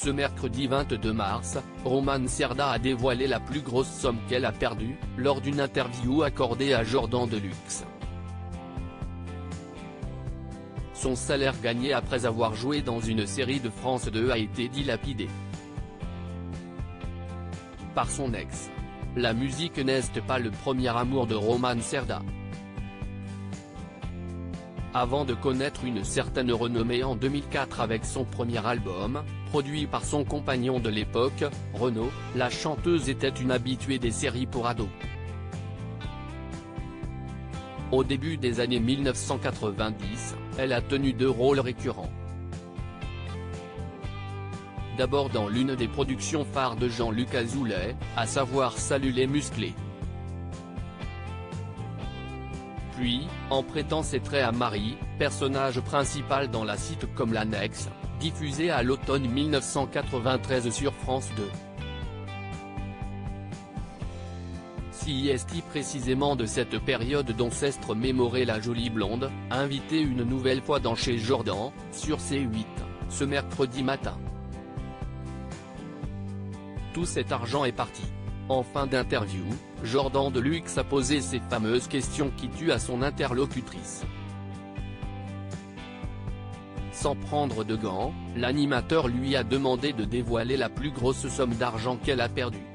Ce mercredi 22 mars, Romane Cerda a dévoilé la plus grosse somme qu'elle a perdue, lors d'une interview accordée à Jordan Deluxe. Son salaire gagné après avoir joué dans une série de France 2 a été dilapidé par son ex. La musique n'est pas le premier amour de Romane Cerda. Avant de connaître une certaine renommée en 2004 avec son premier album, produit par son compagnon de l'époque, Renaud, la chanteuse était une habituée des séries pour ados. Au début des années 1990, elle a tenu 2 rôles récurrents. D'abord dans l'une des productions phares de Jean-Luc Azoulay, à savoir Salut les musclés. Puis, en prêtant ses traits à Marie, personnage principal dans la sitcom L'Annexe, diffusée à l'automne 1993 sur France 2. C'est précisément de cette période dont s'est mémorée la jolie blonde, invitée une nouvelle fois dans Chez Jordan, sur C8, ce mercredi matin. Tout cet argent est parti. En fin d'interview, Jordan Deluxe a posé ces fameuses questions qui tuent à son interlocutrice. Sans prendre de gants, l'animateur lui a demandé de dévoiler la plus grosse somme d'argent qu'elle a perdue.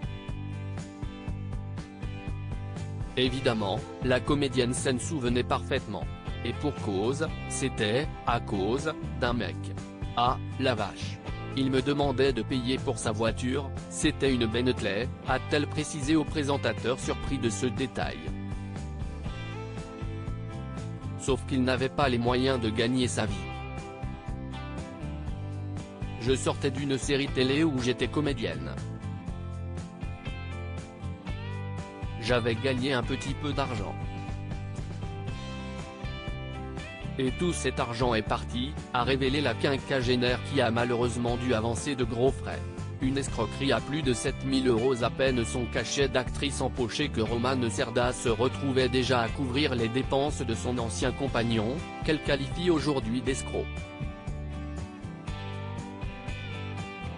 Évidemment, la comédienne s'en souvenait parfaitement. Et pour cause, c'était, à cause, d'un mec. Ah, la vache. Il me demandait de payer pour sa voiture, c'était une Bentley, a-t-elle précisé au présentateur surpris de ce détail. Sauf qu'il n'avait pas les moyens de gagner sa vie. Je sortais d'une série télé où j'étais comédienne. J'avais gagné un petit peu d'argent. Et tout cet argent est parti, a révélé la quinquagénaire qui a malheureusement dû avancer de gros frais. Une escroquerie à plus de 7 000 € à peine son cachet d'actrice empoché que Romane Cerda se retrouvait déjà à couvrir les dépenses de son ancien compagnon, qu'elle qualifie aujourd'hui d'escroc.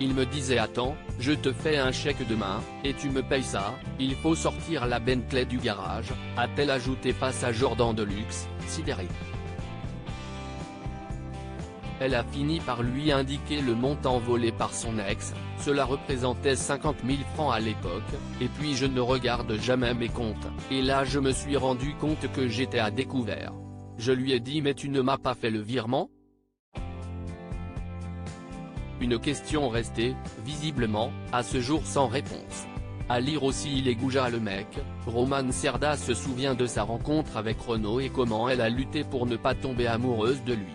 Il me disait attends, je te fais un chèque demain, et tu me payes ça, il faut sortir la Bentley du garage, a-t-elle ajouté face à Jordan Deluxe, sidéré. Elle a fini par lui indiquer le montant volé par son ex, cela représentait 50 000 francs à l'époque, et puis je ne regarde jamais mes comptes, et là je me suis rendu compte que j'étais à découvert. Je lui ai dit mais tu ne m'as pas fait le virement ? Une question restée, visiblement, à ce jour sans réponse. À lire aussi Il est goujat le mec, Romane Cerda se souvient de sa rencontre avec Renaud et comment elle a lutté pour ne pas tomber amoureuse de lui.